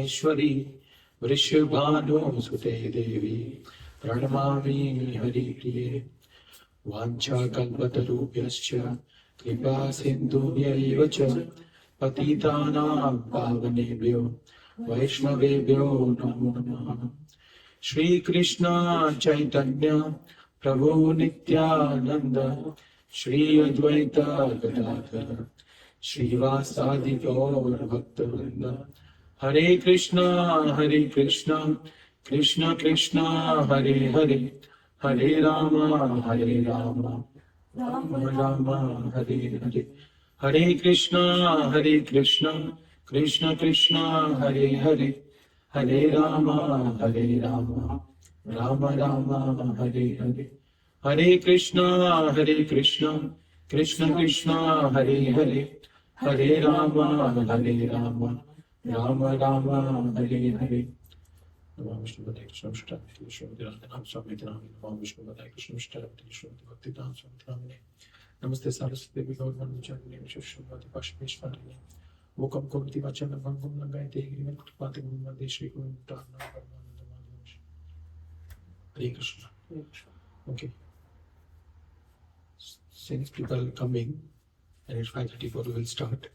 Parmeshwari Vrishabhanu Sute Devi Pranamami Haripriye Vancha Kalpatarubhyascha Kripa Sindhubhyaiva cha Patitanam Pavanebhyo Vaishnavebhyo Namo Namaha. Shri Krishna Chaitanya Prabhu Nityananda Shri Advaita Gadadhara Shri Vasadi Gaur Bhaktavinda. Hare Krishna Krishna Krishna Hare Hare Hare Rama Rama Rama Hare Hare. Hare Krishna Krishna Krishna Hare Hare Hare Rama Rama Rama Hare Hare. Hare Krishna Krishna Krishna Hare Hare Hare Rama Rama Rama Hare Hare. Namo Vishnu Padaya Krishna Vishnu Krishna Radhanam Swami Dhamini. Namo Vishnu Padaya Krishna Vishnu Krishna Bhakti Dham Swami Dhamini. Namaste Saraswati Devi Gauravan Vijayani Vishwamati Pashmeshwarani. Mukam Kurti Vachana Bhangam Langayate Grivan Kripati Mumande Shri Guru Dharna Paramananda Madhavash. Hare Krishna. Okay. Since people are coming and it's 5:34, we will start.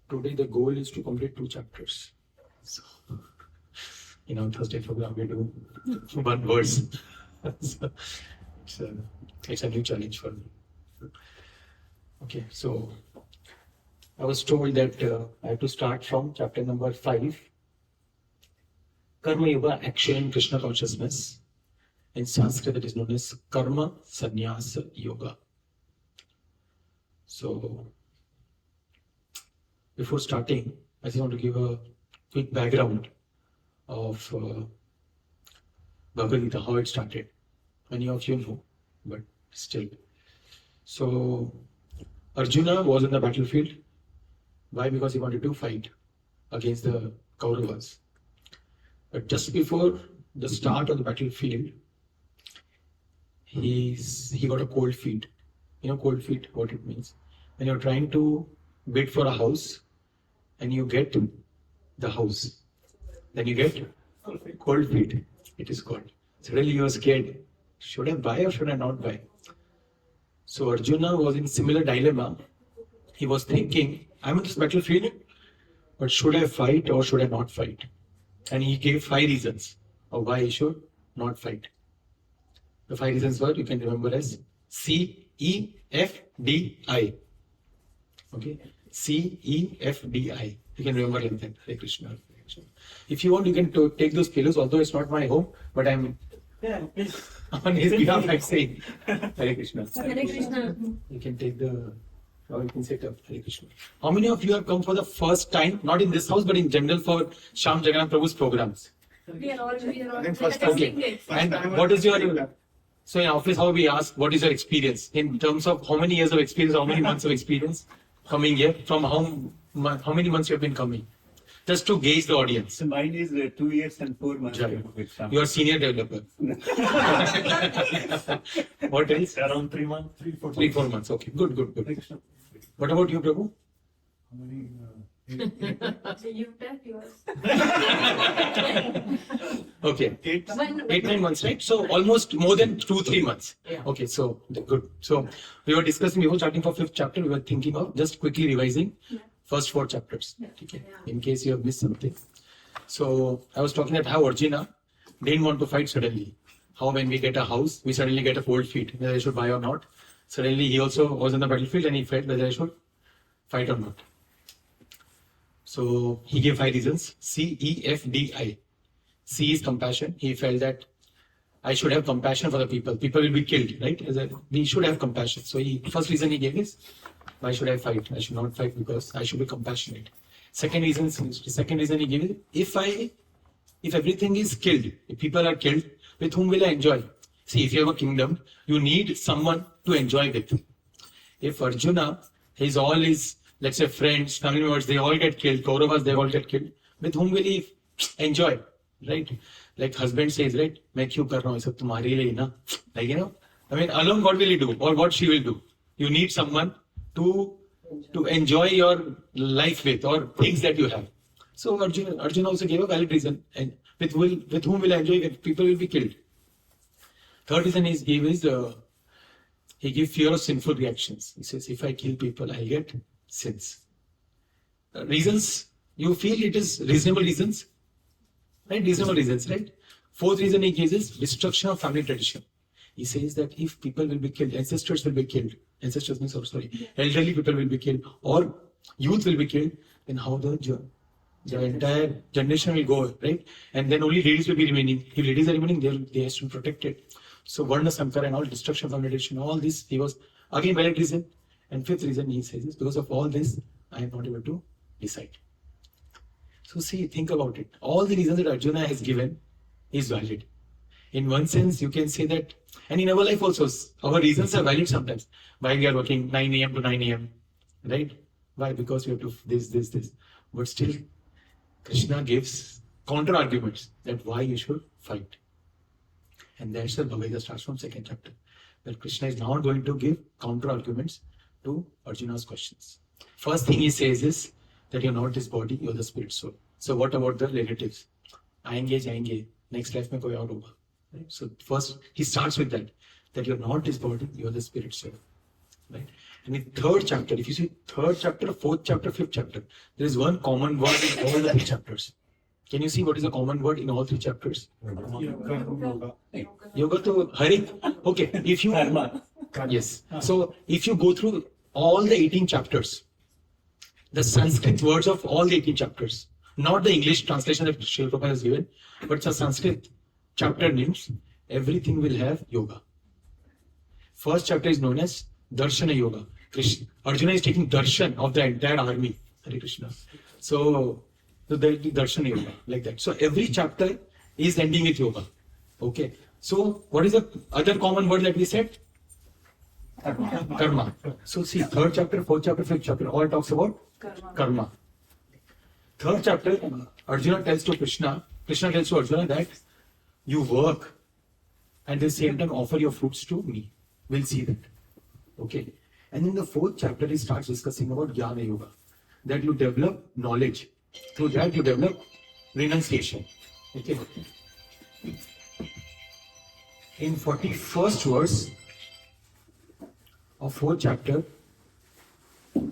Today the goal is to complete 2 chapters. So, in our Thursday program we do 1 verse. So, it's a new challenge for me. Okay, so I was told that I have to start from chapter number 5, Karma Yoga, Action in Krishna Consciousness. In Sanskrit it is known as Karma Sannyasa Yoga. So, before starting, I just want to give a quick background of Bhagavad Gita, how it started. Many of you know, but still. So, Arjuna was in the battlefield. Why? Because he wanted to fight against the Kauravas. But just before the start of the battlefield, he got a cold feet. You know cold feet, what it means? When you're trying to bid for a house and you get the house, then you get cold feet. It is called. Suddenly you are scared. Should I buy or should I not buy? So Arjuna was in similar dilemma. He was thinking, I'm in this battlefield, but should I fight or should I not fight? And he gave 5 reasons of why he should not fight. The 5 reasons were, you can remember as CEFDI. Okay, CEFDI. You can remember like that. Hare Krishna. Hare Krishna. If you want, you can take those pillows, although it's not my home, but I'm on his behalf, I'm saying Hare Krishna. Hare Krishna. You can take the, or you can sit up. Hare Krishna. How many of you have come for the first time, not in this house, but in general for Shyam Jagannath Prabhu's programs? We are all Okay. And what is your, so in office, how we ask, what is your experience? In terms of how many years of experience, how many months of experience coming here? From how many months you have been coming? Just to gauge the audience. So mine is 2 years and 4 months. You are senior developer. What else? Around 3 months, 3-4 months. Okay, good. What about you, Prabhu? How many? You tell yours. Okay. 8-9 months, right? So almost more than 2-3 months. Yeah. Okay, so good. So we were discussing before starting for 5th chapter, we were thinking of just quickly revising first 4 chapters. Okay. In case you have missed something. So I was talking about how Arjuna didn't want to fight suddenly. How when we get a house, we suddenly get a cold feet, whether I should buy or not. Suddenly he also was in the battlefield and he felt whether I should fight or not. So he gave 5 reasons. CEFDI. C is compassion. He felt that I should have compassion for the people. People will be killed, right? We should have compassion. So first reason he gave is, why should I fight? I should not fight because I should be compassionate. Second reason he gave is, if everything is killed, if people are killed, with whom will I enjoy? See, if you have a kingdom, you need someone to enjoy with. If Arjuna, all his, let's say, friends, family members, they all get killed, Kauravas, they all get killed, with whom will he enjoy? Right? Like husband says, right? मैं क्यों कर रहा हूँ सब तुम्हारे लिए ना? Like, you know, I mean, alone what will he do or what she will do? You need someone to enjoy your life with or things that you have. So Arjuna also gave a valid reason. And with whom will I enjoy? People will be killed. Third reason he gave is he gave fear of sinful reactions. He says, if I kill people, I'll get sins. Reasons, you feel it is reasonable reasons, right? Reasonable reasons, right? Fourth reason he gives is destruction of family tradition. He says that if people will be killed, ancestors will be killed. Ancestors means, elderly people will be killed, or youth will be killed, then how the entire generation will go, right? And then only ladies will be remaining. If ladies are remaining, they have to be protected. So Varna Sankara and all destruction of family tradition, all this, he was again valid reason. And fifth reason he says is because of all this, I am not able to decide. So see, think about it. All the reasons that Arjuna has given is valid. In one sense, you can say that, and in our life also, our reasons are valid sometimes. Why we are working 9 a.m. to 9 a.m., right? Why? Because we have to this. But still, Krishna gives counter arguments that why you should fight. And that's the Bhagavad starts from second chapter, where Krishna is now going to give counter arguments to Arjuna's questions. First thing he says is that you're not this body, you're the spirit soul. So what about the relatives? Aayenge, next life mein koi aur hoga. Right? So first he starts with that you're not this body, you're the spirit soul. Right? And in third chapter, if you see third chapter, fourth chapter, fifth chapter, there is one common word in all the three chapters. Can you see what is the common word in all three chapters? Yoga to Hari. Okay, if you yes. So if you go through all the 18 chapters, the Sanskrit words of all the 18 chapters, not the English translation that Srila Prabhupada has given, but the Sanskrit chapter names, everything will have yoga. First chapter is known as Darshana Yoga. Arjuna is taking darshan of the entire army. Hare Krishna. So there will be Darshana Yoga, like that. So every chapter is ending with yoga. Okay. So what is the other common word that we said? Karma. So see, third chapter, fourth chapter, fifth chapter, all talks about karma. Third chapter, Arjuna tells to Krishna tells to Arjuna that you work and at the same time offer your fruits to me. We'll see that. Okay. And in the fourth chapter, he starts discussing about Jnana Yoga, that you develop knowledge. Through that, you develop renunciation. Okay. In 41st verse of fourth chapter, okay,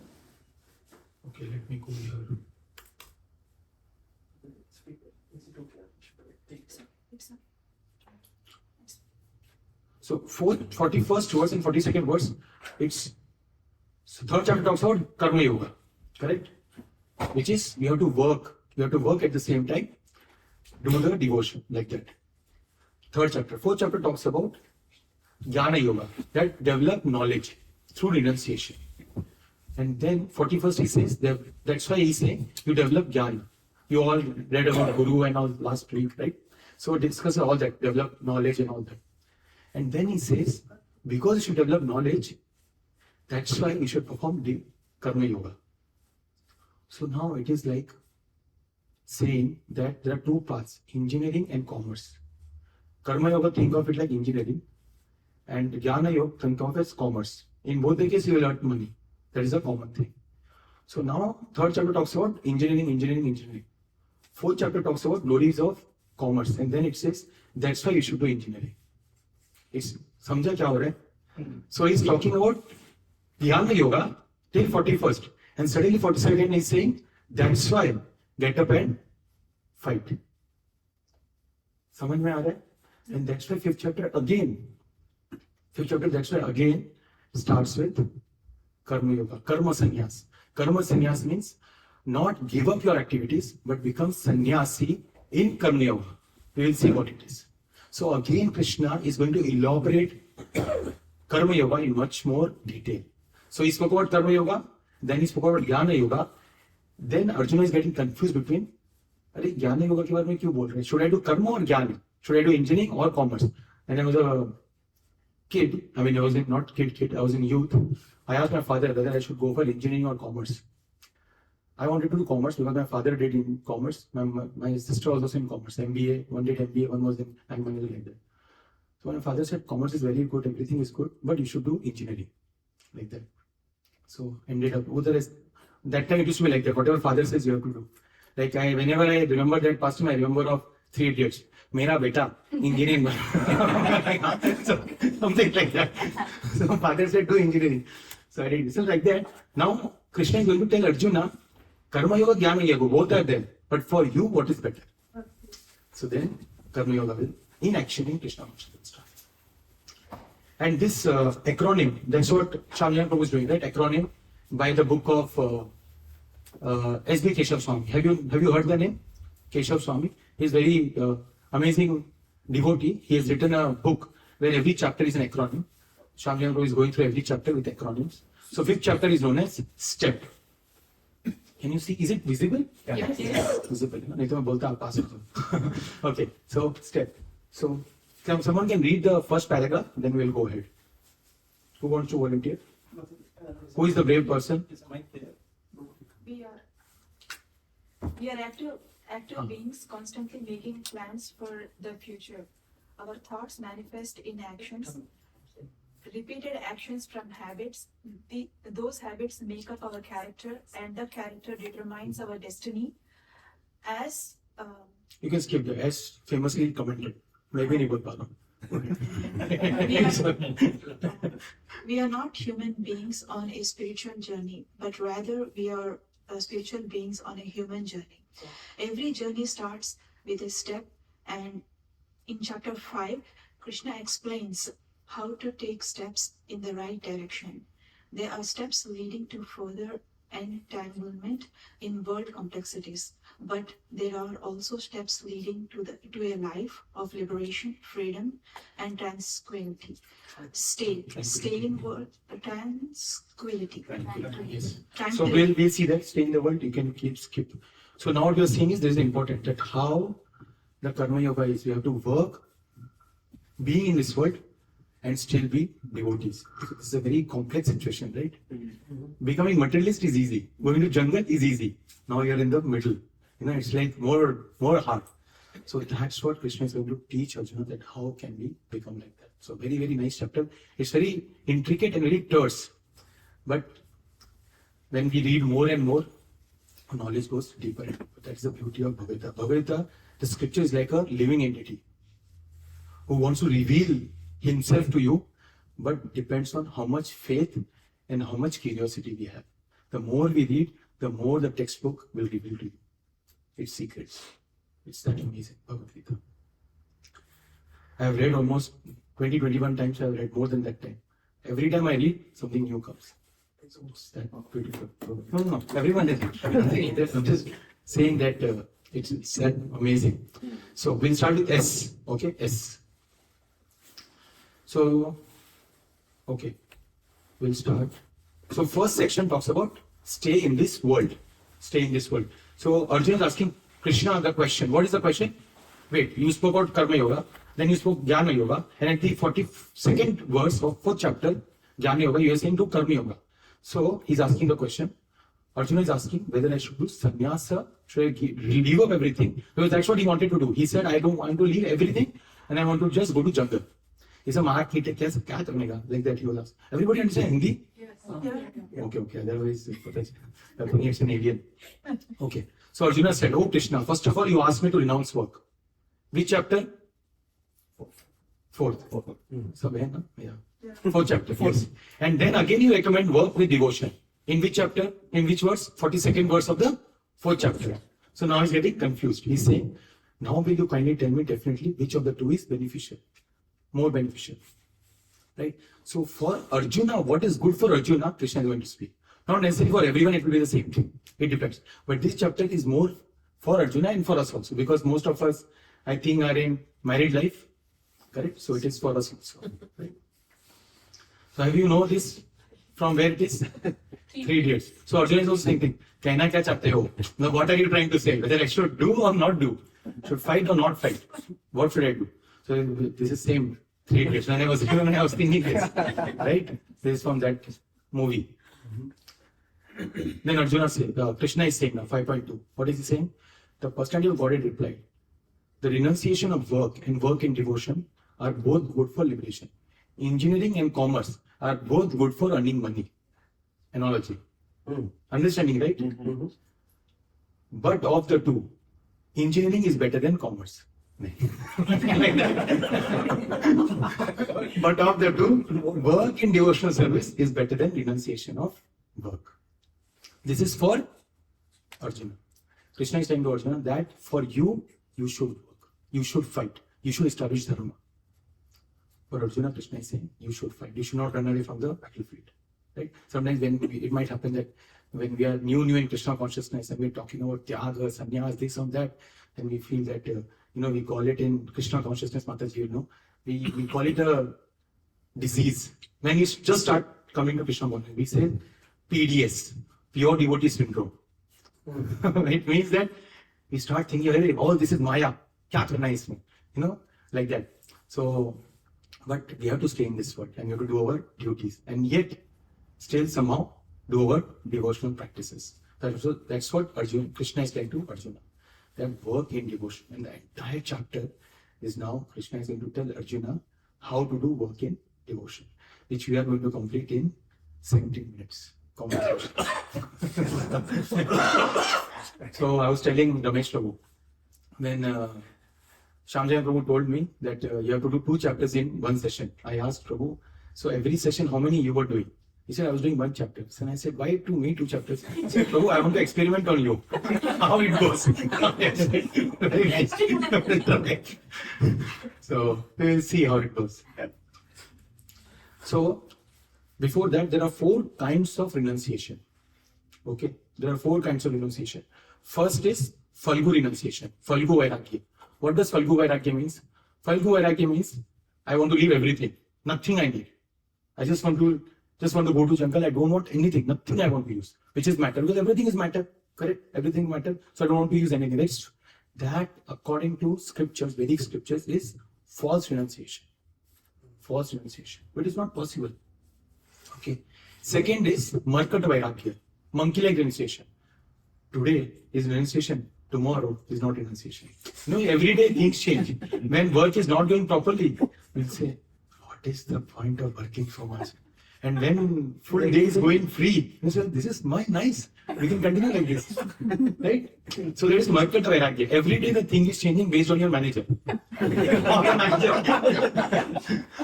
let me go here. So 41st verse and 42nd verse, it's third chapter talks about Karma Yoga, correct? Which is you have to work at the same time, do the devotion like that. Third chapter. Fourth chapter talks about Jnana Yoga, that develop knowledge through renunciation. And then 41st he says that's why he's saying you develop Jnana. You all read about Guru and all last week, right? So discuss all that, develop knowledge and all that. And then he says, because you should develop knowledge, that's why you should perform the Karma Yoga. So now it is like saying that there are two paths, engineering and commerce. Karma Yoga, think of it like engineering, and Jnana Yoga, think of it as commerce. In both the cases, you will earn money. That is a common thing. So now, third chapter talks about engineering. Fourth chapter talks about glories of commerce, and then it says that's why you should do engineering. It's samjha kya ho raha hai? So he's talking about Jnana Yoga till 41st, and suddenly 42nd is saying that's why get up and fight. समझ में आ रहा है? And that's why fifth chapter that's why again starts with Karma Yoga, Karma Sannyas. Karma Sannyas means not give up your activities, but become sannyasi in Karma Yoga. We will see what it is. So again, Krishna is going to elaborate Karma Yoga in much more detail. So he spoke about Karma Yoga, then he spoke about Jnana Yoga. Then Arjuna is getting confused between, अरे ज्ञान योगा के बारे में क्यों बोल रहे हैं? Should I do karma or jnana? Should I do engineering or commerce? And I was a kid. I mean, I was not kid. I was in youth. I asked my father whether I should go for engineering or commerce. I wanted to do commerce because my father did in commerce. My sister was also in commerce. MBA, one did MBA, one was in bank manager like that. So my father said, commerce is very good, everything is good, but you should do engineering like that. So ended up, that time it used to be like that. Whatever father says, you have to do. Like whenever I remember that past, I remember of 3 Idiots. Mera beta, engineering. So, something like that. So father said, do engineering. So I did this. So like that. Now Krishna is going to tell Arjuna, Karma Yoga, Jnana Yoga, both are there. But for you, what is better? So then Karma Yoga will, in action, in Krishna consciousness will start. And this acronym, that's what Chaitanya Prabhu is doing, right? Acronym by the book of S.B. Keshav Swami. Have you heard the name? Keshav Swami. He's very amazing devotee. He has written a book where every chapter is an acronym. Chaitanya Prabhu is going through every chapter with acronyms. So 5th chapter is known as STEP. Can you see? Is it visible? Yes. Visible. नहीं तो मैं बोलता आप पास हो. Okay. So STEP. So someone can read the first paragraph, then we'll go ahead. Who wants to volunteer? Who is the brave person? We are active beings constantly making plans for the future. Our thoughts manifest in actions. Repeated actions from habits. Those habits make up our character, and the character determines our destiny. As You can skip the S famously commented. Maybe नहीं बोल पा रहा हूँ. we are not human beings on a spiritual journey, but rather we are spiritual beings on a human journey. Every journey starts with a step, and in chapter 5, Krishna explains how to take steps in the right direction. There are steps leading to further entanglement in world complexities, but there are also steps leading to a life of liberation, freedom, and tranquility. Stay in world tranquility. Yes. So we'll see that. Stay in the world. You can skip. So now what you're saying is this is important, that how the karma yoga is. You have to work, being in this world, and still be devotees. So this is a very complex situation, right? Becoming materialist is easy. Going to jungle is easy. Now you're in the middle. It's like more hard. So that's what Krishna is going to teach Arjuna, that how can we become like that. So very, very nice chapter. It's very intricate and very terse. But when we read more and more, knowledge goes deeper. But that's the beauty of Bhagavad. Bhagavad, the scripture is like a living entity who wants to reveal himself to you, but depends on how much faith and how much curiosity we have. The more we read, the more the textbook will reveal to you its secrets. It's that amazing, Bhagavad Gita. I have read almost 20-21 times. I have read more than that time. Every time I read, something new comes. It's that beautiful. No. Everyone is. I'm just saying that it's that amazing. So we'll start with S. Okay, S. So, okay, we'll start. So first section talks about stay in this world. Stay in this world. So Arjuna is asking Krishna the question. What is the question? Wait, you spoke about Karma Yoga, then you spoke Jnana Yoga, and at the 42nd verse of 4th chapter, Jnana Yoga, you are saying do Karma Yoga. So he's asking the question. Arjuna is asking whether I should do sannyasa, should I leave up everything? Because that's what he wanted to do. He said, I don't want to leave everything and I want to just go to jungle. He said, Mahat ki kya karne ka? Like that he was asked. Everybody understand Hindi? Yes. Okay. Otherwise, it's an alien. Okay. So Arjuna said, oh Krishna, first of all, you asked me to renounce work. Which chapter? Fourth. So, yeah. 4th chapter. Yes. And then again you recommend work with devotion. In which chapter? In which verse? 42nd verse of the 4th chapter. So now he's getting confused. He's saying, now will you kindly tell me definitely which of the two is beneficial? More beneficial. Right? So for Arjuna, what is good for Arjuna, Krishna is going to speak. Not necessarily for everyone, it will be the same thing. It depends. But this chapter is more for Arjuna and for us also. Because most of us, I think, are in married life. Correct? So it is for us also. Right? So have you know this? From where it is? 3 Idiots. So Arjuna is also saying thing. कहना क्या चाहते हो? Now what are you trying to say? Whether I should do or not do? Should fight or not fight? What should I do? So this is same 3 Idiots. When I was thinking this, right? This is from that movie. Then Arjuna says, Krishna is saying now 5.2. What is he saying? The personality of Godhead replied, the renunciation of work and work in devotion are both good for liberation. Engineering and commerce are both good for earning money. Analogy. Understanding, right? But of the two, engineering is better than commerce. Like that. But of the two, work in devotional service is better than renunciation of work. This is for Arjuna. Krishna is telling to Arjuna that for you, you should work, you should fight, you should establish dharma. For Arjuna, Krishna is saying you should fight, you should not run away from the battlefield. Right? Sometimes it might happen that when we are new in Krishna consciousness and we're talking about tyaga, sannyas, this and that, and we feel that we call it in Krishna consciousness, Mataji, we call it a disease. When you just start coming to Krishna consciousness, we say PDS, pure devotee syndrome. It means that we start thinking, hey, all this is Maya, kya karna hai isme? Like that. So, but we have to stay in this world and we have to do our duties and yet still somehow do our devotional practices. That's what Krishna is telling to Arjuna. That work in devotion. And the entire chapter is now Krishna is going to tell Arjuna how to do work in devotion, which we are going to complete in 17 minutes. So I was telling Ramesh Prabhu, when Shamjaya Prabhu told me that you have to do 2 chapters in 1 session. I asked Prabhu, so every session how many you were doing? He said, I was doing 1 chapter. And I said, why to me 2 chapters? He said, Prabhu, I want to experiment on you. How it goes. Very nice. So we will see how it goes. So before that, there are 4 kinds of renunciation. Okay, there are 4 kinds of renunciation. First is Falgu renunciation, Falgu Vairagya. What does Falgu Vairagya means? Falgu Vairagya means I want to leave everything, nothing I need. I just want to go to jungle. I don't want anything, nothing I want to use, which is matter, because everything is matter, correct? Everything matter. So I don't want to use anything. That according to scriptures, Vedic scriptures, is false renunciation. False renunciation, but it's not possible. Okay. Second is Markat Vairagya, monkey-like renunciation. Today is renunciation, tomorrow is not renunciation. Every day things change. When work is not going properly, we'll say, what is the point of working so much? And when full day is going free, we'll say, this is nice. We can continue like this. Right? So there is Markat Vairagya. Every day the thing is changing based on your manager.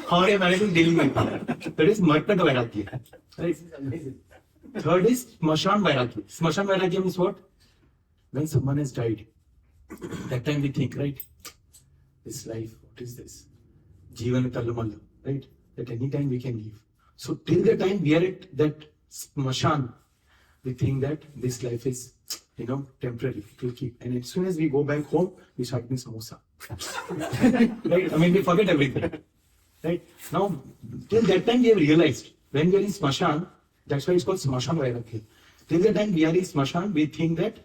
How your manager is dealing with it. That is Markat Vairagya. Right? Third is Smashan Vairagya. Smashan Vairagya means what? When someone has died, that time we think, right? This life, what is this? Jivan Talamala, right? That any time we can leave. So till the time we are at that Smashan, we think that this life is, temporary. It will keep. And as soon as we go back home, we start eating samosa. Right? We forget everything. Right? Now, till that time we have realized, when we are in Smashan, that's why it's called Smashan Vairagya. Till the time we are in Smashan, we think that,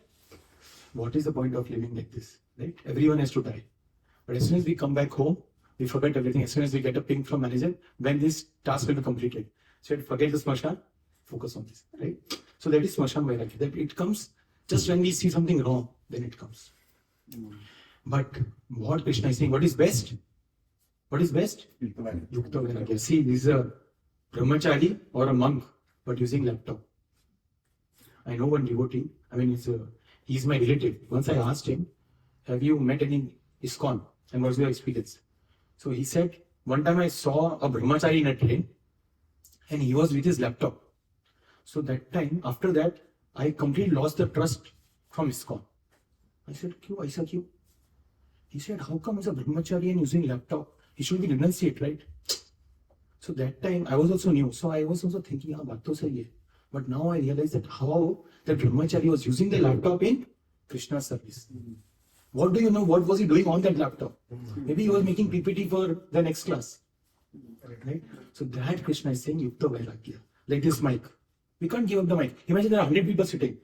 what is the point of living like this? Right? Everyone has to die. But as soon as we come back home, we forget everything. As soon as we get a ping from manager, when this task will be completed. So forget the Smashan, focus on this. Right? So that is Smashan Vairagya. That it comes just when we see something wrong, then it comes. But what Krishna is saying, what is best? What is best? Yukta Vairagya. See, this is a brahmachari or a monk, but using laptop. I know one devotee, he's my relative. Once I asked him, have you met any ISKCON? And what's your experience? So he said, one time I saw a brahmachari in a train and he was with his laptop. So that time, after that, I completely lost the trust from ISKCON. I said, Kyu, aisa kyu? He said, how come as a brahmachari and using laptop? He should be renunciate, right? So that time, I was also new. So I was also thinking, baat to sahi hai. But now I realized that how the brahmachari was using the laptop in Krishna's service. What do you know? What was he doing on that laptop? Maybe he was making PPT for the next class. Right? So that Krishna is saying, Yukta Vairagya. Like this mic. We can't give up the mic. Imagine there are 100 people sitting.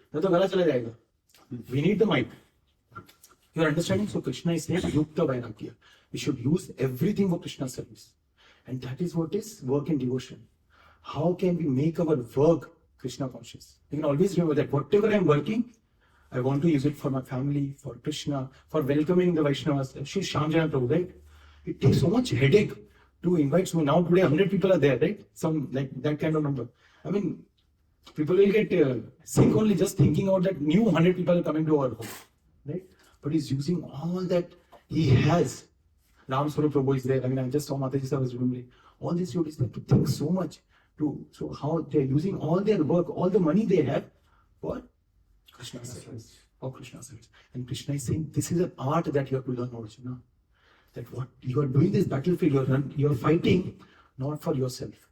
We need the mic. You are understanding? So Krishna is saying, Yukta Vairagya. We should use everything for Krishna's service. And that is what is work in devotion. How can we make our work Krishna conscious? You can always remember that whatever I am working, I want to use it for my family, for Krishna, for welcoming the Vaishnavas. Shri Shamjana Prabhu, right? It takes so much headache to invite. So now today 100 people are there, right? Some like that kind of number. People will get sick only just thinking about that new 100 people are coming to our home, right? But he's using all that he has. Ram Swarup Prabhu is there. I mean, I just saw Mataji Sir was remembering. All these yogis have to think so much so how they're using all their work, all the money they have for Krishna service. For Krishna service. And Krishna is saying, this is an art that you have to learn, Arjuna. That what you are doing this battlefield, you are fighting not for yourself.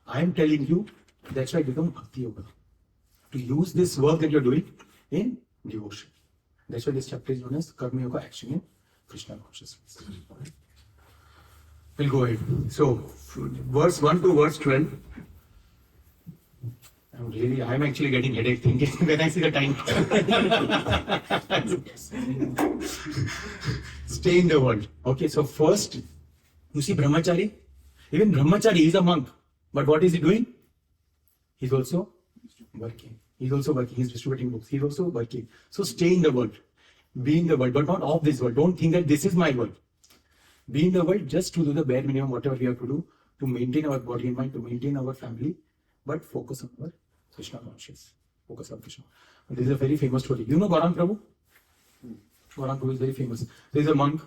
I am telling you, that's why I become Bhakti Yoga. To use this work that you're doing in devotion. That's why this chapter is known as Karma Yoga Action in Krishna Consciousness. We'll go ahead. So, verse 1 to verse 12. I'm actually getting headache thinking when I see the time. Stay in the world. Okay, so first, you see Brahmachari. Even Brahmachari is a monk. But what is he doing? He's also working. He's distributing books. He's also working. So stay in the world. Be in the world, but not of this world. Don't think that this is my world. Be in the world just to do the bare minimum, whatever we have to do, to maintain our body and mind, to maintain our family, but focus on our Krishna consciousness. Focus on Krishna. And this is a very famous story. You know Gaurang Prabhu? Gaurang Prabhu is very famous. There is a monk,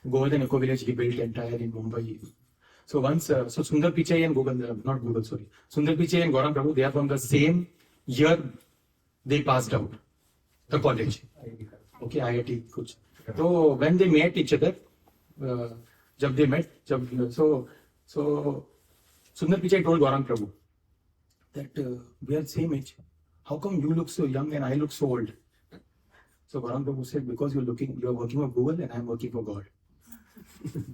Govardhan Eco Village, he built entire in Mumbai. So once, so Sundar Pichai and Sundar Pichai and Gaurang Prabhu, they are from the same year they passed out, the college. Okay, IIT, kuch. So when they met each other, so Sundar Pichai told Gaurang Prabhu that we are same age. How come you look so young and I look so old? So Gaurang Prabhu said, because you are working for Google and I am working for God.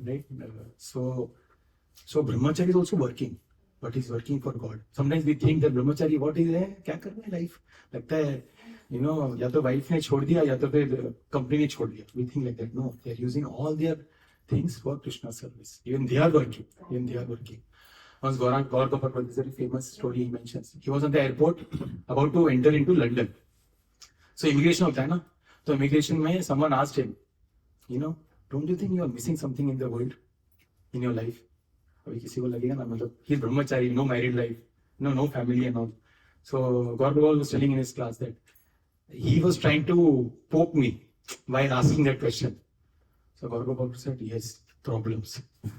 Right? So Brahmachari is also working, but he's working for God. Sometimes we think that Brahmachari, what is it? क्या कर रहा है life? लगता है, you know, या तो wife ने छोड़ दिया, या तो फिर company ने छोड़ दिया. We think like that. No, they are using all their things for Krishna service. Even they are working. Once Gaur Gopal, this is a very famous story he mentions. He was on the airport about to enter into London. So immigration होता है ना? तो immigration में someone asked him, you know, don't you think you are missing something in the world, in your life? अभी किसी को लगेगा ना, मतलब he is brahmachari, no married life, no family and all. So Gaur Gopal was telling in his class that he was trying to poke me while asking that question. So Gaur Gopal said, yes, problems. I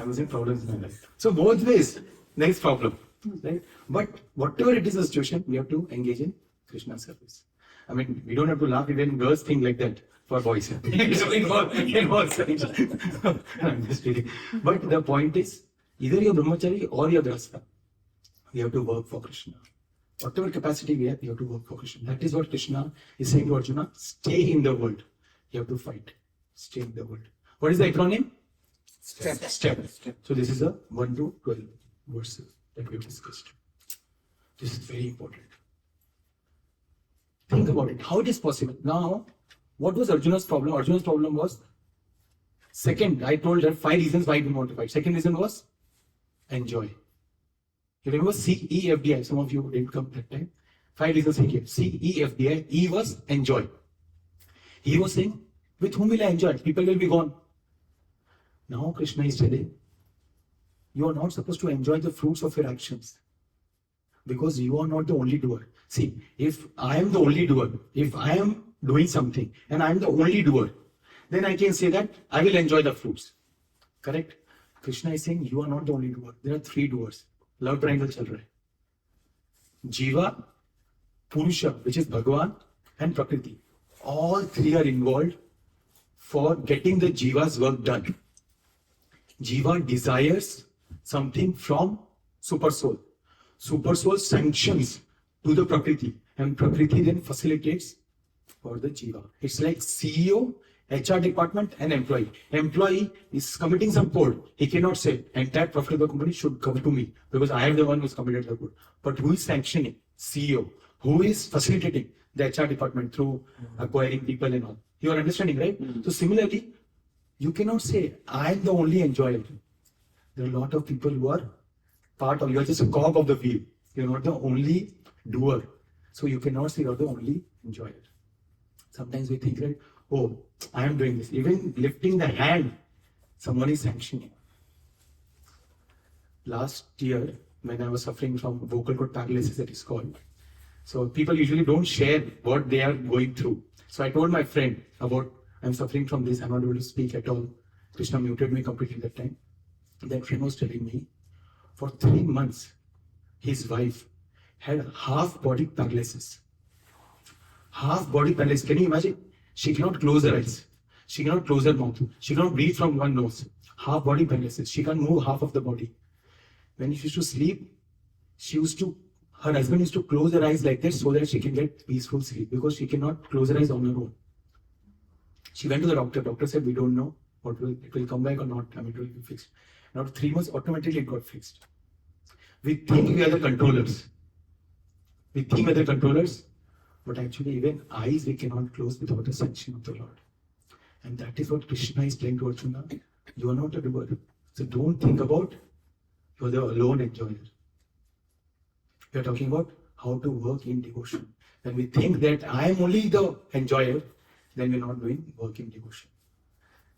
was in problems in my life. So both ways, there is problem. Right? But whatever it is the situation, we have to engage in Krishna service. I mean, we don't have to laugh, even girls think like that for boys. I'm just kidding. But the point is, either you're brahmachari or you're grasta. We have to work for Krishna. Whatever capacity we have to work for Krishna. That is what Krishna is saying to Arjuna. Stay in the world. You have to fight. Stay in the world. What is the acronym? Step. So this is a 1 to 12 verses that we have discussed. This is very important. Think about it. How it is possible? Now, what was Arjuna's problem? Arjuna's problem was, second, I told her 5 reasons why he didn't want to fight. Second reason was enjoy. You remember CEFDI? Some of you didn't come that time. 5 reasons he gave. CEFDI. E was enjoy. He was saying, with whom will I enjoy? People will be gone. Now Krishna is telling, you are not supposed to enjoy the fruits of your actions. Because you are not the only doer. See, if I am the only doer, if I am doing something and I am the only doer, then I can say that I will enjoy the fruits. Correct? Krishna is saying, you are not the only doer. There are 3 doers. Love triangle chal raha hai. Jiva, Purusha, which is Bhagwan, and Prakriti. All 3 are involved for getting the Jiva's work done. Jiva desires something from Super Soul. Super Soul sanctions to the Prakriti, and Prakriti then facilitates for the Jiva. It's like CEO, HR department, and employee. Employee is committing some code. He cannot say, entire profit of the company should come to me because I am the one who is committed the code. But who is sanctioning? CEO. Who is facilitating? The HR department through acquiring people and all. You are understanding, right? So similarly, you cannot say, I am the only enjoyer. There are a lot of people who are part of, you are just a cog of the wheel. You are not the only doer. So you cannot say you are the only enjoyer. Sometimes we think, right, oh, I am doing this. Even lifting the hand, someone is sanctioning. last year when I was suffering from vocal cord paralysis, that is called. So people usually don't share what they are going through. So I told my friend about I'm suffering from this. I'm not able to speak at all. Krishna muted me completely that time. That friend was telling me for 3 months his wife had half body paralysis. Half body paralysis. Can you imagine? She cannot close her eyes. She cannot close her mouth. She cannot breathe from one nose. Half body paralysis. She can't move half of the body. When she used to sleep, her husband used to close her eyes like this so that she can get peaceful sleep because she cannot close her eyes on her own. She went to the doctor. Doctor said, we don't know it will come back or not. It will be fixed. Now 3 months, automatically it got fixed. We think we are the controllers. But actually even eyes we cannot close without the sanction of the Lord. And that is what Krishna is telling to Arjuna. You are not a doer. So don't think about you are the alone enjoyer. We are talking about how to work in devotion. When we think that I am only the enjoyer, then we are not doing work in devotion.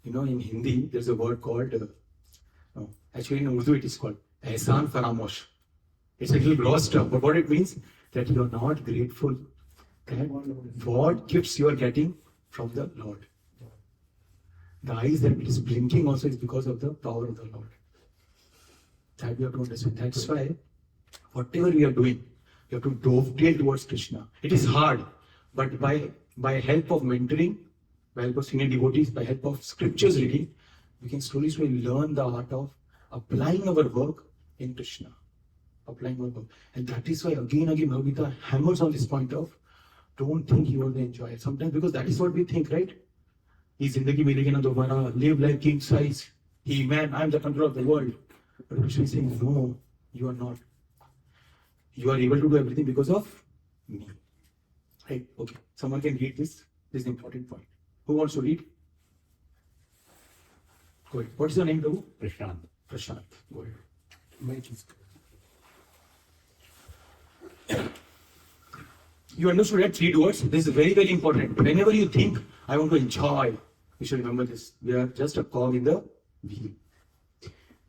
In Hindi, there's a word called, actually in Urdu it is called Ehsan Faramosh. It's a little gross term, but what it means that you are not grateful that what gifts you are getting from the Lord. The eyes that it is blinking also is because of the power of the Lord. That we have to understand. That's why whatever we are doing, we have to dovetail towards Krishna. It is hard, but by help of mentoring, by help of senior devotees, by help of scriptures reading, we can slowly learn the art of applying our work in Krishna. Applying our work. And that is why again Bhagavad Gita hammers on this point of don't think you are the enjoyer. Sometimes because that is what we think, right? He zindagi milegi na dobara, live like king size. Man, I am the control of the world. But Krishna is saying, no, you are not. You are able to do everything because of me. Right? Okay. Someone can read this. This is the important point. Who wants to read? Go ahead. What is your name, Prabhu? Prashant. Prashant. Go ahead. You understood that 3 doers? This is very, very important. Whenever you think, I want to enjoy, you should remember this. We are just a cog in the wheel.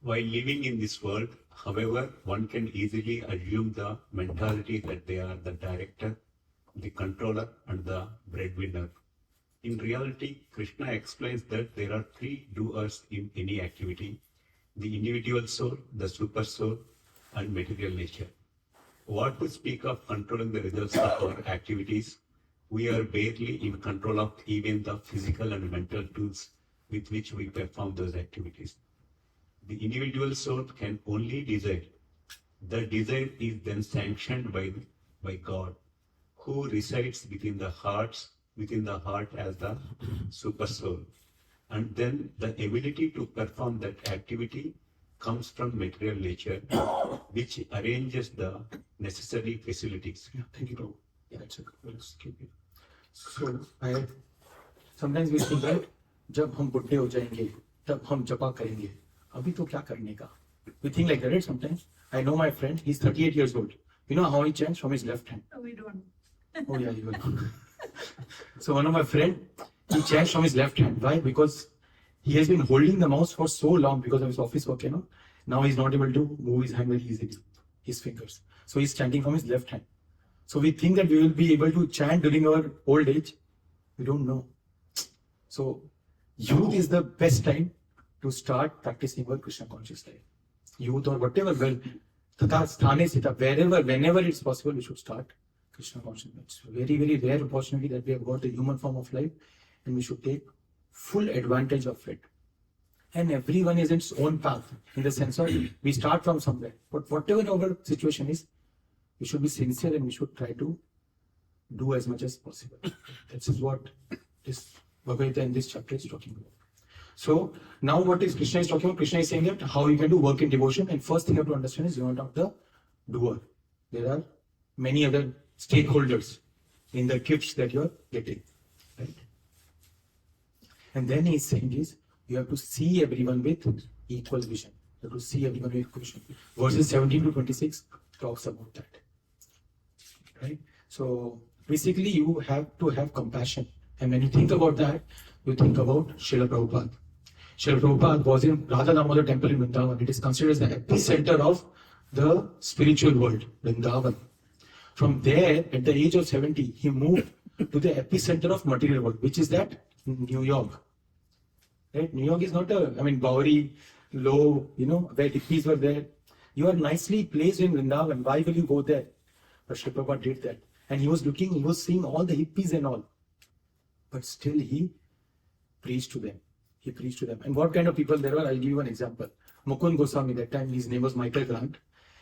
While living in this world, however, one can easily assume the mentality that they are the director, the controller, and the breadwinner. In reality, Krishna explains that there are 3 doers in any activity: the individual soul, the super soul, and material nature. What to speak of controlling the results of our activities? We are barely in control of even the physical and mental tools with which we perform those activities. The individual soul can only desire. The desire is then sanctioned by God, who resides within the heart as the super soul. And then the ability to perform that activity comes from material nature, which arranges the necessary facilities. Yeah, thank you, Prabhu. Yeah, that's a good. Let's keep it. So, sometimes we think, right? जब हम बुढ़े हो जाएंगे, तब हम जपा करेंगे. अभी तो क्या करने का? We think like that, right? Sometimes. I know my friend. He's 38 years old. You know how he chants from his left hand? We don't. Oh yeah, you know. So one of my friend, he chants from his left hand. Why? Because he has been holding the mouse for so long because of his office work, Now he's not able to move his hand very easily, his fingers. So he's chanting from his left hand. So we think that we will be able to chant during our old age. We don't know. So youth is the best time to start practicing our Krishna conscious life. Youth or whatever, whenever it's possible, we should start Krishna consciousness. It's a very, very rare opportunity that we have got the human form of life, and we should take full advantage of it. And everyone is in its own path, in the sense of we start from somewhere. But whatever our situation is, we should be sincere and we should try to do as much as possible. This is what this Bhagavad Gita in this chapter is talking about. So now what is Krishna is talking about? Krishna is saying that how you can do work in devotion, and first thing you have to understand is you are not the doer. There are many other stakeholders in the gifts that you are getting, right? And then he is saying is you have to see everyone with equal vision. You have to see everyone with equal vision. Verses 17 to 26 talks about that, right? So basically you have to have compassion. And when you think about that, you think about Srila Prabhupada. Srila Prabhupada was in Radha Damodar temple in Vrindavan. It is considered as the epicenter of the spiritual world, Vrindavan. From there, at the age of 70, he moved to the epicenter of material world, which is that New York. Right? New York is not Bowery, low, where hippies were there. You are nicely placed in Vrindavan. Why will you go there? But Srila Prabhupada did that. And he was seeing all the hippies and all. But still he preached to them. And what kind of people there were? I'll give you an example. Mukund Goswami, that time his name was Michael Grant.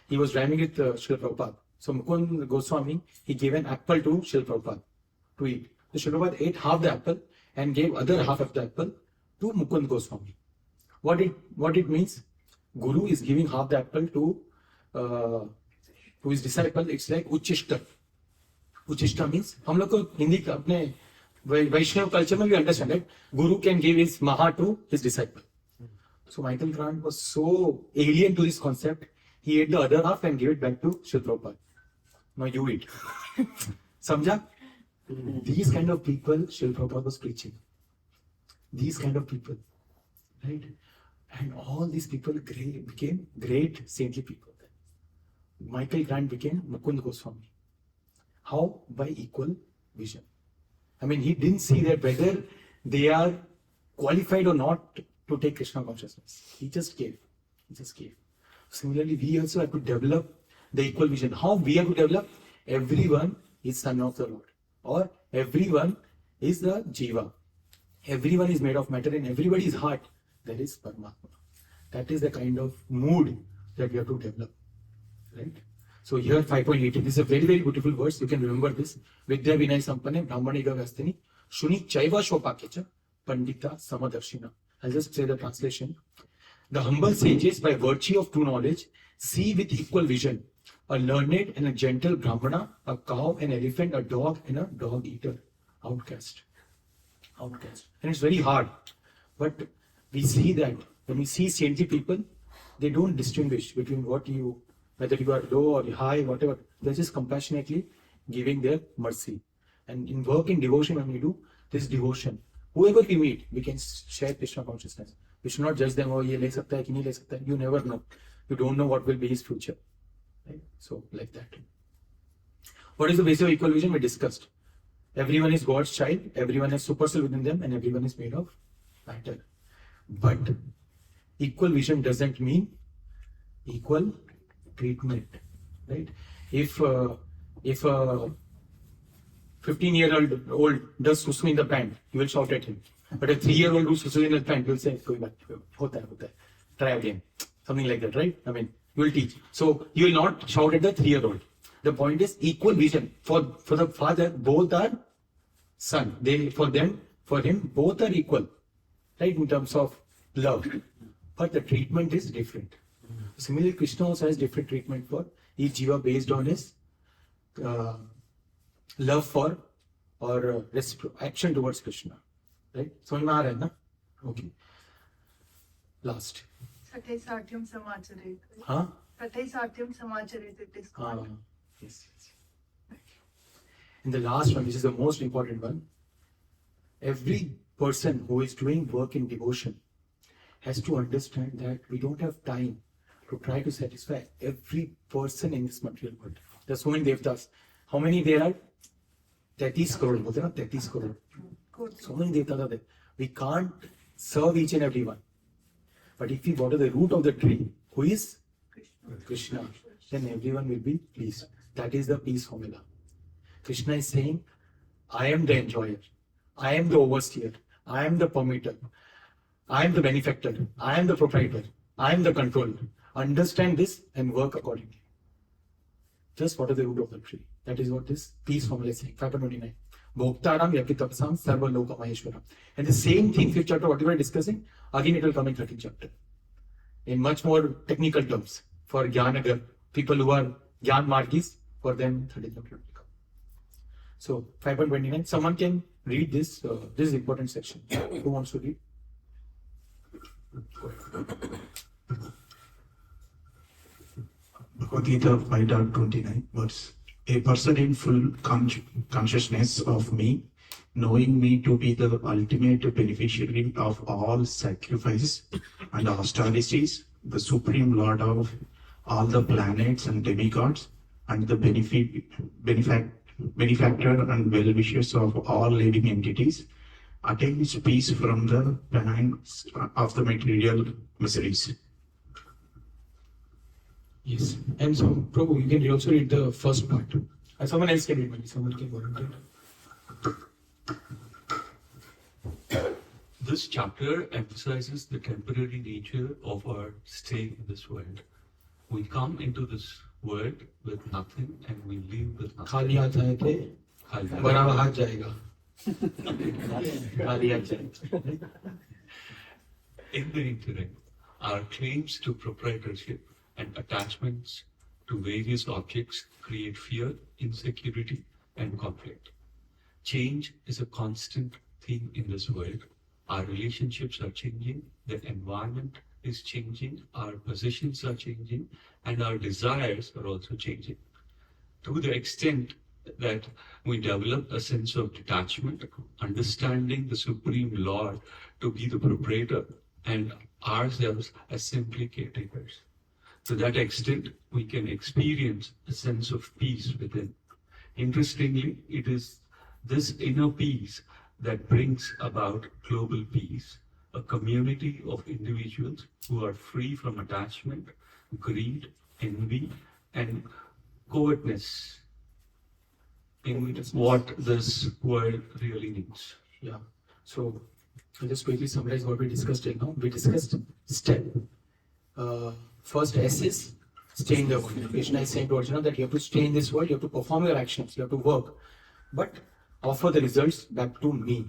He was driving with Srila Prabhupada. So Mukund Goswami, he gave an apple to Srila Prabhupada to eat. So Srila Prabhupada ate half the apple and gave other half of the apple to Mukund Goswami. What it means? Guru is giving half the apple to his disciple. It's like Uchishta. Uchishta means, हम लोग को हिंदी अपने Vaishnav culture में we understand it. Guru can give his maha to his disciple. So Michael Grant was so alien to this concept. He ate the other half and gave it back to Srila Prabhupada. Now you eat. Samjha? These kind of people Srila Prabhupada was preaching. These kind of people. Right? And all these people became great saintly people. Michael Grant became Mukund Goswami. How? By equal vision. He didn't see that whether they are qualified or not to take Krishna consciousness. He just gave. Similarly, we also have to develop the equal vision. How we have to develop? Everyone is son of the Lord. Or everyone is the Jiva. Everyone is made of matter. In everybody's heart, there is Paramatma. That is the kind of mood that we have to develop. Right? So here 5.18, this is a very, very beautiful verse. You can remember this. Vidya Vinay Sampane Brahmaniga Vastini Shuni Chaiva Shopakecha Pandita Samadarshina. I'll just say the translation. The humble sages, by virtue of true knowledge, see with equal vision a learned and a gentle Brahmana, a cow, an elephant, a dog, and a dog eater. Outcast. And it's very hard. But we see that when we see saintly people, they don't distinguish between whether you are low or high, whatever. They're just compassionately giving their mercy. And in work, in devotion, when we do this devotion, whoever we meet, we can share Krishna consciousness. We should not judge them, ye le sakta hai ki nahi le sakta hai. You never know. You don't know what will be his future. Right? So, like that. What is the basis of equal vision? We discussed. Everyone is God's child, everyone has super soul within them, and everyone is made of matter. But equal vision doesn't mean equal treatment. Right? If a 15-year-old does susu in the pant, you will shout at him. But a 3-year-old who susu in the pant, you will say, hota hai. Try again. Something like that, right? You will teach. So you will not shout at the 3-year-old. The point is equal vision. For the father, both are son. For him, both are equal. Right? In terms of love. But the treatment is different. Similarly, Krishna also has different treatment for each jiva based on his love for or action towards Krishna. Right? So, okay. Last. Satai Satyam Samacharit. Huh? Satai Satyam Samacharit, it is called. Yes. And the last one, which is the most important one, every person who is doing work in devotion has to understand that we don't have time to try to satisfy every person in this material world. There are so many devtas. How many there are? 30 crore. 30 crore. So many devtas are there. We can't serve each and every one. But if we water the root of the tree, who is Krishna, then everyone will be pleased. That is the peace formula. Krishna is saying, I am the enjoyer. I am the overseer. I am the permitter. I am the benefactor. I am the proprietor. I am the controller. Understand this and work accordingly. Just water the root of the tree. That is what this peace formula is saying. 5.29. Bhoktaram yakitapasam sarva loka maheshwaram. And the same thing, 5th chapter, what we were discussing, again it will come in 13th chapter. In much more technical terms. For Jnanagar, people who are Jnan Margis, for them 13th chapter will come. So 5.29. Someone can read this. This is important section. Who wants to read? Bhagavad Gita 5.29 verse. A person in full consciousness of me knowing me to be the ultimate beneficiary of all sacrifice and austerities, the supreme lord of all the planets and demigods, and the benefactor and well-wishers of all living entities, attains peace from the pangs of the material miseries. Yes. And so, Prabhu, you can also read the first part. Someone else can read, maybe someone can volunteer. This chapter emphasizes the temporary nature of our stay in this world. We come into this world with nothing and we leave with nothing. खाली हाथ आए थे, Khali. भरा हुआ हाथ जाएगा. खाली हाथ जाएगा. In the interim, our claims to proprietorship and attachments to various objects create fear, insecurity, and conflict. Change is a constant theme in this world. Our relationships are changing, the environment is changing, our positions are changing, and our desires are also changing. To the extent that we develop a sense of detachment, understanding the Supreme Lord to be the proprietor and ourselves as simply caretakers. To that extent, we can experience a sense of peace within. Interestingly, it is this inner peace that brings about global peace, a community of individuals who are free from attachment, greed, envy, and covetousness in what this world really needs. Yeah. So, I'll just quickly summarize what we discussed till now. We discussed step. First S is stay in the world. Krishna is saying to Arjuna that you have to stay in this world, you have to perform your actions, you have to work, but offer the results back to me,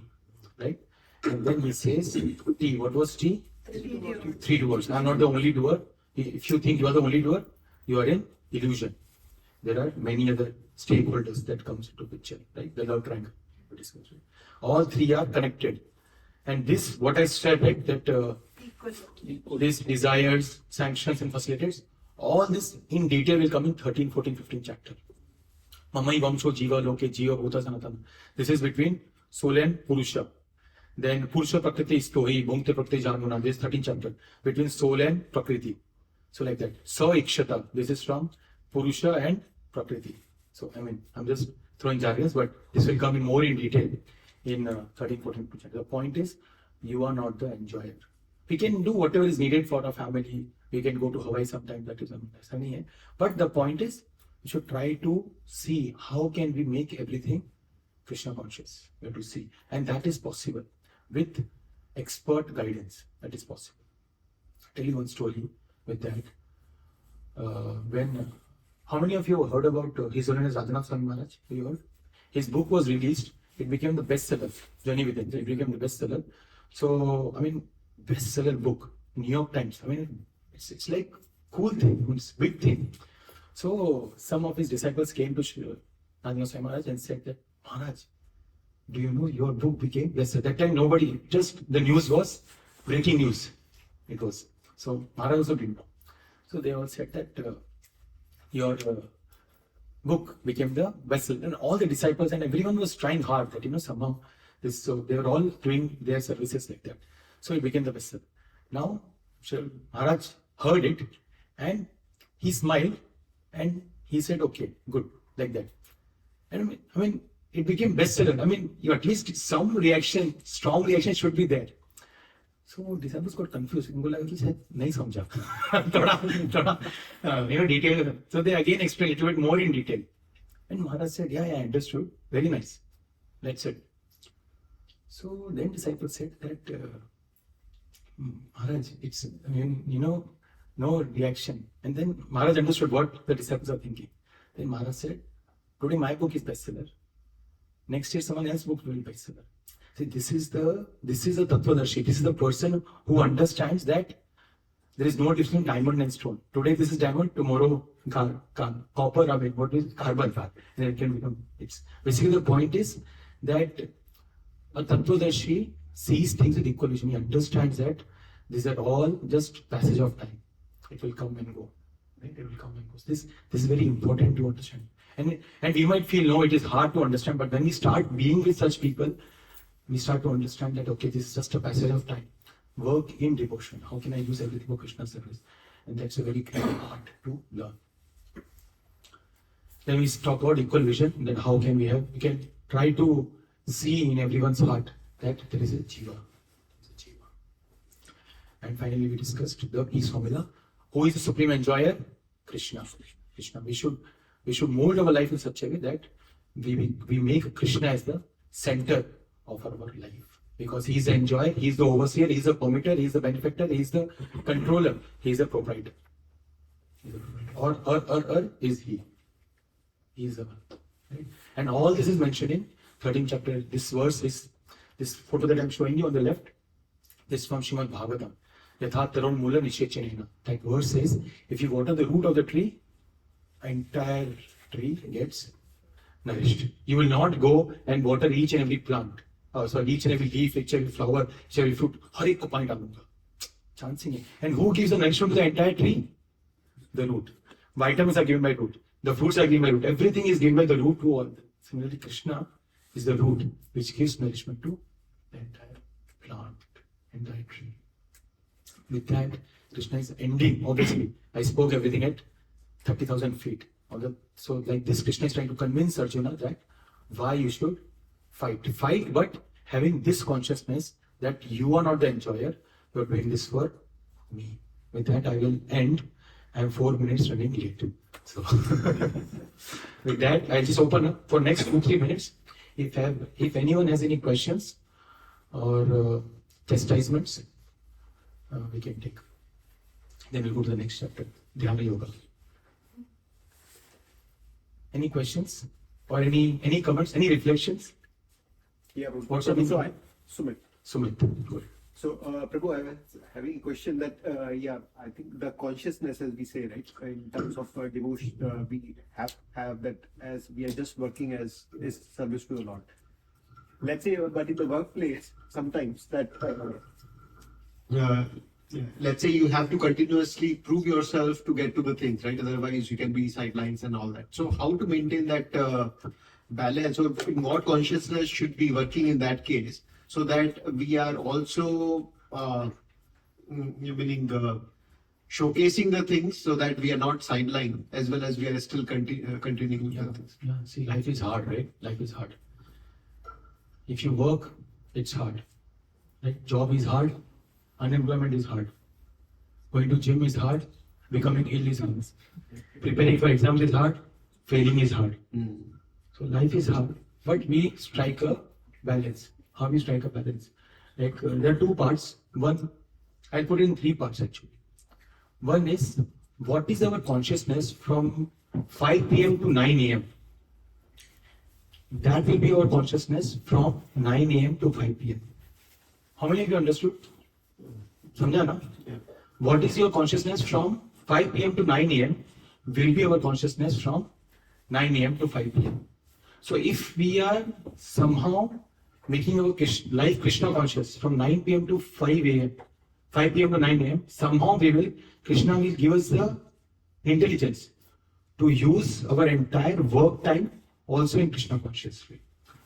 right? And then he says T. What was T? Three doers. I'm not the only doer. If you think you are the only doer, you are in illusion. There are many other stakeholders that comes into picture, right? The love triangle. All three are connected. And this, what I said, right, that these desires, sanctions and facilitators, all this in detail will come in 13, 14, 15 chapter. Mamai Vamsho Jiva Loke Jiva Bhuta Sanatana. This is between soul and Purusha. Then Purusha Prakriti Stohi, Bhumte Prakriti Janmuna. This is 13th chapter. Between soul and Prakriti. So like that. Sa Ikshata. This is from Purusha and Prakriti. So I mean, I'm just throwing jargons, but this will come in more in detail in 13, 14 chapter. The point is, you are not the enjoyer. We can do whatever is needed for our family. We can go to Hawaii sometime. That is sunny. But the point is, we should try to see how can we make everything Krishna conscious. We have to see, and that is possible with expert guidance. That is possible. I'll tell you one story with that. How many of you have heard about His Holiness Radhanath Swami Maharaj? Have you heard? His book was released. It became the bestseller. Journey Within. It became the bestseller. So I mean, bestseller book. New York Times. I mean, it's like cool thing. It's big thing. So some of his disciples came to Radhanath Swami Maharaj and said that, Maharaj, do you know your book became bestseller? That time nobody, just the news was breaking news. It was. So Maharaj also didn't know. So they all said that your book became the bestseller, and all the disciples and everyone was trying hard that somehow this. So they were all doing their services like that. So it became the bestseller. Now Maharaj heard it and he smiled and he said, "Okay, good," like that. And I mean, it became bestseller. I mean, you at least some reaction, strong reaction should be there. So disciples got confused. उनको लगा कि शायद नहीं समझा थोड़ा detail. So they again explained a little bit more in detail. And Maharaj said, "Yeah, I understood. Very nice. That's it." So then disciples said that Maharaj, it's no reaction. And then Maharaj understood what the disciples are thinking. Then Maharaj said, "Today my book is bestseller. Next year someone else's book will be bestseller." See, this is a Tattvadarshi. This is the person who understands that there is no difference between diamond and stone. Today this is diamond, tomorrow copper, I mean, what is carbon? And it can become. It's basically the point is that a Tattvadarshi sees things with equal vision. He understands that these are all just passage of time. It will come and go. Right? It will come and go. This is very important to understand. And we might feel, no, it is hard to understand, but when we start being with such people, we start to understand that, okay, this is just a passage of time. Work in devotion. How can I use everything for Krishna's service? And that's a very great art to learn. Then we talk about equal vision, that how can we can try to see in everyone's heart that there is a jiva. And finally, we discussed the peace formula. Who is the supreme enjoyer? Krishna. Krishna. We should mold our life in such a way that we make Krishna as the center of our life. Because he is the enjoyer, he is the overseer, he is the permitter, he is the benefactor, he is the controller, he is the proprietor. Or is he? He is the one. Right? And all this is mentioned in 13th chapter. This verse is, this photo that I'm showing you on the left, this is from Srimad Bhagavatam. Yatha taron mula nishechanena. That verse says, if you water the root of the tree, entire tree gets nourished. You will not go and water each and every plant. Each and every leaf, each and every flower, each and every fruit. Har ek ko pani dalunga. Chance ही नहीं. And who gives the nourishment to the entire tree? The root. Vitamins are given by root. The fruits are given by root. Everything is given by the root to all. Similarly, Krishna is the root which gives nourishment to the entire plant, entire tree. With that, Krishna is ending. Obviously, I spoke everything at 30,000 feet. So like this, Krishna is trying to convince Arjuna that why you should fight, but having this consciousness that you are not the enjoyer, you are doing this for me. With that, I will end. I am 4 minutes running late. So with that, I'll just open up for next 2-3 minutes. If anyone has any questions or chastisements, we can take. Then we'll go to the next chapter, Dhyana Yoga. Any questions or any comments, any reflections? Yeah, What's your name? Sumit. Sumit, go ahead. So, Prabhu, I was having a question that, I think the consciousness, as we say, right, in terms of devotion, we have that as we are just working as is service to the Lord. Let's say, but in the workplace, sometimes that, let's say you have to continuously prove yourself to get to the things, right? Otherwise, you can be sidelines and all that. So, how to maintain that balance? So, what consciousness should be working in that case? So that we are also showcasing the things so that we are not sidelined as well as we are still continuing the things. Yeah, see, life is hard, right? Life is hard. If you work, it's hard. Right? Job is hard. Unemployment is hard. Going to gym is hard. Becoming ill is hard. Preparing for exams is hard. Failing is hard. So life is hard. But we strike a balance. How we strike a balance? Like there are 2 parts. One, I'll put it in 3 parts actually. One is, what is our consciousness from 5 p.m. to 9 a.m.? That will be our consciousness from 9 a.m. to 5 p.m. How many of you understood? Samjha na? What is your consciousness from 5 p.m. to 9 a.m. will be our consciousness from 9 a.m. to 5 p.m. So if we are somehow making our life Krishna conscious from 9 p.m. to 5 a.m., 5 p.m. to 9 a.m., somehow Krishna will give us the intelligence to use our entire work time also in Krishna conscious way.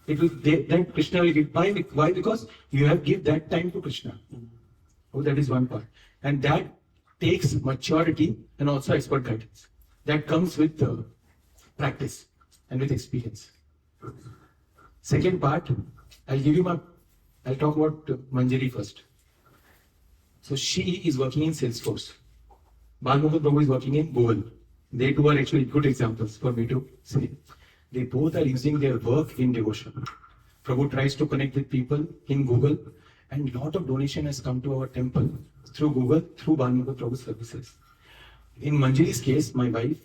Then Krishna will give. Why? Because you have give that time to Krishna. Oh, that is one part. And that takes maturity and also expert guidance. That comes with practice and with experience. Second part, I'll talk about Manjari first. So she is working in Salesforce. Bhagavad Prabhu is working in Google. They two are actually good examples for me to say. They both are using their work in devotion. Prabhu tries to connect with people in Google, and lot of donation has come to our temple through Google, through Bhagavad Prabhu's services. In Manjari's case, my wife,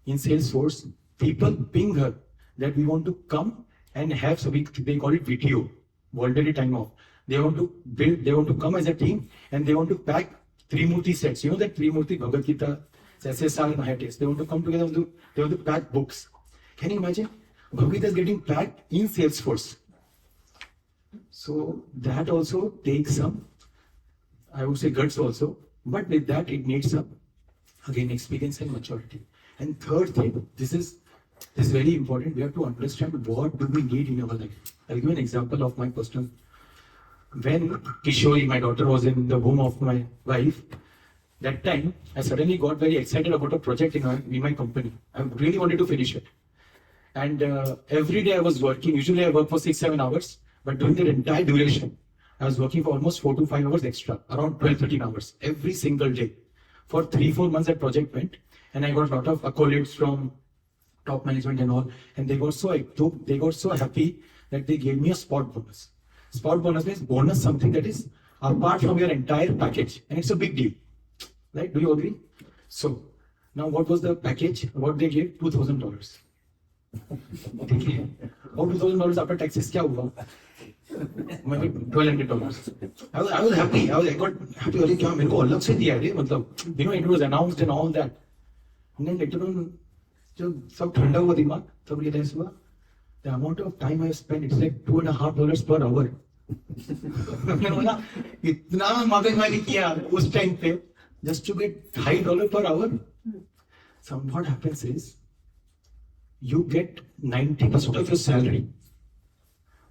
in Salesforce, people ping her that we want to come and have, so they call it VTO, voluntary time off. They want to come as a team and they want to pack Trimurti sets. You know that Trimurti Bhagavad Gita, SSR and Hayatis. They want to come together, they want to pack books. Can you imagine? Bhagavad Gita is getting packed in Salesforce. So that also takes some, I would say guts also, but with that it needs some, again, experience and maturity. And third thing, this is This is very important. We have to understand what do we need in our life. I'll give you an example of my personal. When Kishori, my daughter, was in the womb of my wife, that time I suddenly got very excited about a project in my company. I really wanted to finish it. And every day I was working. Usually I work for 6-7 hours, but during the entire duration, I was working for almost 4 to 5 hours extra, around 12-13 hours every single day. For 3-4 months that project went, and I got a lot of accolades from top management and all, and they got so happy that they gave me a spot bonus. Spot bonus means bonus something that is apart from your entire package, and it's a big deal, right? Do you agree? So now what was the package? What they gave? $2,000. Okay. और $2,000 after taxes क्या हुआ? maybe $1,200. I was happy. I got happy. अरे क्या मेरे को अलग से दिया है मतलब, you know, it was announced and all that. And then later on, जब सब ठंडा हुआ दिमाग, तब realize हुआ, the amount of time I spent, it's like $2.50 per hour. मैंने बोला इतना मगजमारी किया उस टाइम पे just to get $5 per hour. So what happens is, you get 90% of your salary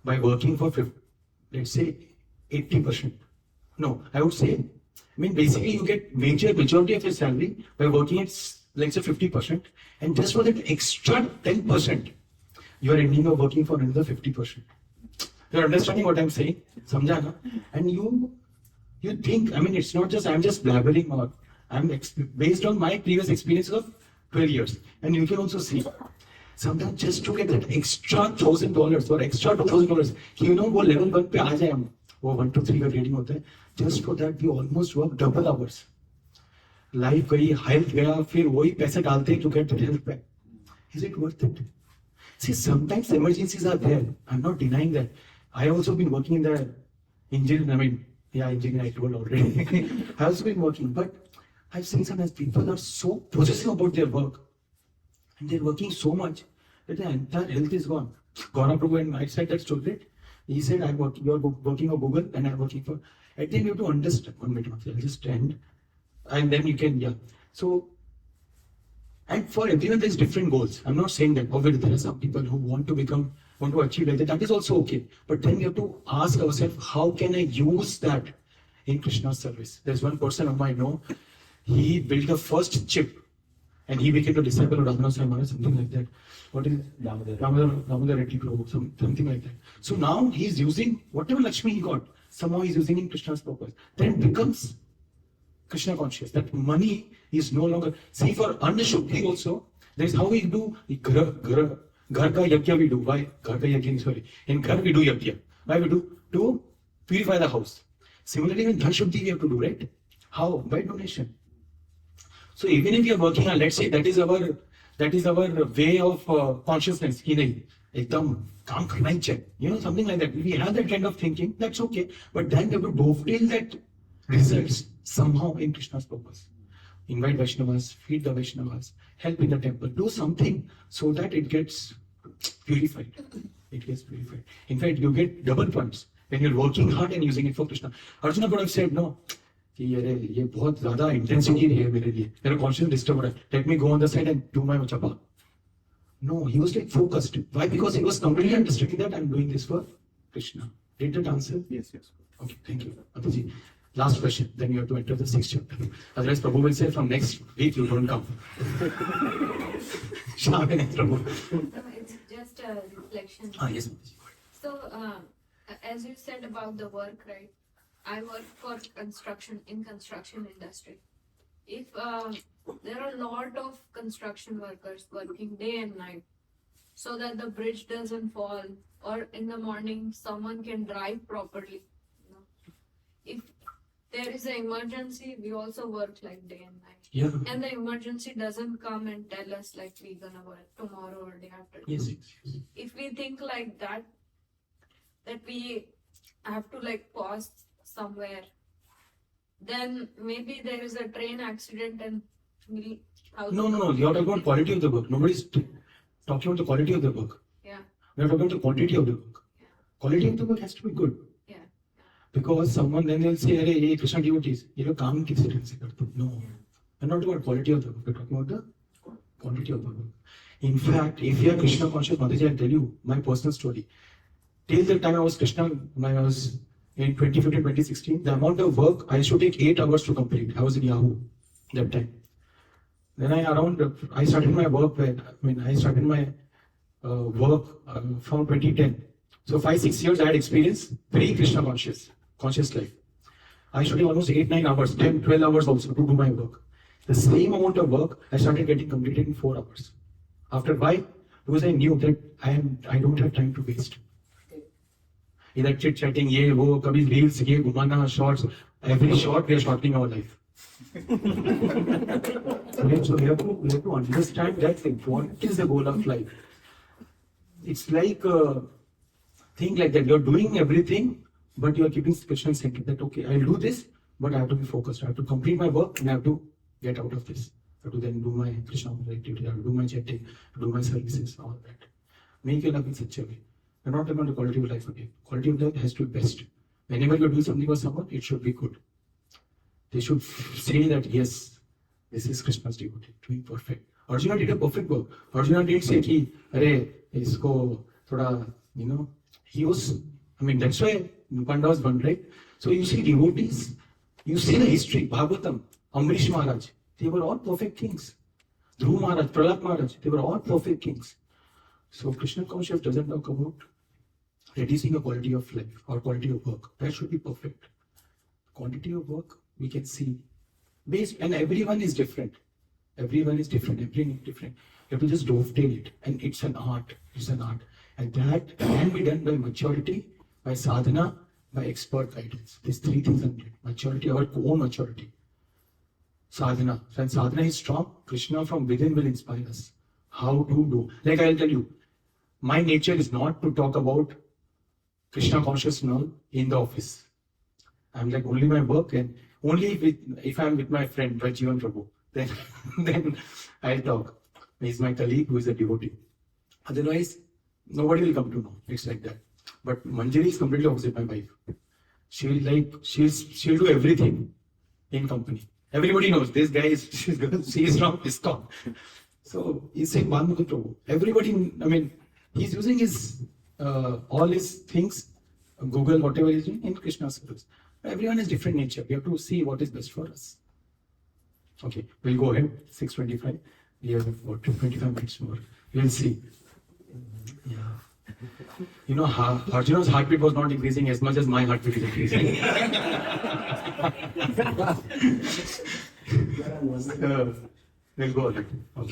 by working for, let's say, 80%. No, I would say, basically you get majority of your salary by working at, let's say, 50%, and just for that extra 10%, you are ending up working for another 50%. You're understanding what I'm saying? Samjha na? And you think, it's not just, I'm just blabbering, or based on my previous experiences of 12 years. And you can also see, sometimes just to get that extra $1,000 or extra $2,000, you know, वो level 1 पे आ जाए हम, वो 1 to 3 का grading होता है, just for that we almost work double hours. Life गई, health गया, फिर वही पैसे डालते हैं to get the health back. Is it worth it? See, sometimes emergencies are there. I'm not denying that. I also been working in the engineering, engineering I told already. I also been working, but I've seen sometimes people are so possessive about their work. And they're working so much that their entire health is gone. Gaurav Prabhu and I said that's too great. He said, you're working for Google and I'm working for. At the end, you have to understand. 1 minute, I'll just end. And then you can, So, and for everyone, there's different goals. I'm not saying that. Obviously, there are some people who want to achieve like that. That is also okay. But then we have to ask ourselves, how can I use that in Krishna's service? There's one person whom I know. He built the first chip. And he became a disciple of Ramana Swami, something like that. What is it? Damodar Reddy Prabhu, something like that. So now he's using whatever Lakshmi he got, somehow he's using in Krishna's purpose. Then it becomes Krishna conscious. That money is no longer. See, for Anna Shuddhi also, there is how we do Ghar ka yajna we do. Why? Ghar ka yajna, sorry. In Ghar we do yajna. Why we do? To purify the house. Similarly, in Dhan Shuddhi we have to do, right? How? By donation. So even if you are working on, let's say that is our way of consciousness. कि नहीं, एकदम काम करना ही चाहिए. Something like that. We have that kind of thinking. That's okay. But then we have to dovetail that results somehow in Krishna's purpose. Invite Vaishnavas, feed the Vaishnavas, help in the temple, do something so that it gets purified. It gets purified. In fact, you get double points when you're working hard and using it for Krishna. Arjuna would have said, no. कि ये बहुत ज्यादा intensity है मेरे लिए, मेरा conscious disturb हो रहा है, let me go on the side and do my जपा. No, he was like focused. Why? Because he was completely understanding that I'm doing this for Krishna. Did that answer? Yes. Okay, thank you. Ataji, last question, then you have to enter the 6th chapter. Otherwise, Prabhu will say from next week you don't come. Prabhu. No, it's just a reflection. Yes. So, as you said about the work, right? I work for construction industry. If there are a lot of construction workers working day and night, so that the bridge doesn't fall, or in the morning someone can drive properly. If there is an emergency, we also work like day and night. Yeah. And the emergency doesn't come and tell us like we're gonna work tomorrow or day after. Yes. If we think like that we have to like pause somewhere, then maybe there is a train accident and we. No. You're talking about quality of the work. Nobody's talking about the quality of the work. Yeah. We're talking about the quantity of the work. Yeah. Quality of the work has to be good. Yeah. Because someone then will say, "Arey, ye Krishna devotees, ye log kaam kis tarah se karte?" No, we're not talking about quality of the work. We're talking about the quantity of the work. In fact, if you are Krishna conscious, Mataji, I'll tell you my personal story. Till the time I was Krishna, when I was in 2015, 2016, the amount of work I used to take 8 hours to complete. I was in Yahoo that time. Then I started my work I started my work from 2010. So 5-6 years I had experience pre-Krishna conscious life. I used to take almost 8-9 hours, 10-12 hours also to do my work. The same amount of work I started getting completed in 4 hours. After why? Because I knew that I don't have time to waste. Either chit-chatting, ye, wo, kabhi reels, ye, gumana, shorts. Every short we are shortening our life. So we have to understand that thing. What is the goal of life? It's like think like that. You're doing everything, but you're keeping Krishna centered. That okay, I'll do this, but I have to be focused. I have to complete my work and I have to get out of this. I have to then do my Krishna activity, I have to do my chatting, do my services, all that. Make your life in such a way. We're not talking about the quality of life again. Quality of life has to be best. Whenever you're doing something for someone, it should be good. They should say that yes, this is Krishna's devotee, doing perfect. Arjuna did a perfect work. Arjuna didn't say ki, "Arey, isko thoda," he was. That's why Panda was born, right? So you see devotees, you see the history, Bhagavatam, Amrish Maharaj, they were all perfect kings. Dhruv Maharaj, Prahlad Maharaj, they were all perfect kings. So Krishna consciousness doesn't talk about reducing the quality of life or quality of work. That should be perfect. Quantity of work we can see and everyone is different. Everyone is different. Everything is different. You have to just dovetail it, and it's an art. It's an art, and that can be done by maturity, by sadhana, by expert guidance. These 3 things are needed: maturity, our own maturity, sadhana. When sadhana is strong, Krishna from within will inspire us. How to do? Like I'll tell you, my nature is not to talk about Krishna consciousness in the office. I'm like only my work, and only if I'm with my friend Rajivan Prabhu, then I'll talk. He's my colleague who is a devotee. Otherwise, nobody will come to know. It's like that. But Manjari is completely opposite my wife. She'll do everything in company. Everybody knows this guy is she is from ISKCON. So he's saying Bhanmukha Prabhu. Everybody, he's using his all his things, Google, whatever he's doing in Krishna service. Everyone has different nature. We have to see what is best for us. Okay, we'll go ahead. 6:25. We have about 25 minutes more. We'll see. Yeah. Arjuna's heartbeat was not increasing as much as my heartbeat is increasing. We'll go ahead. Okay.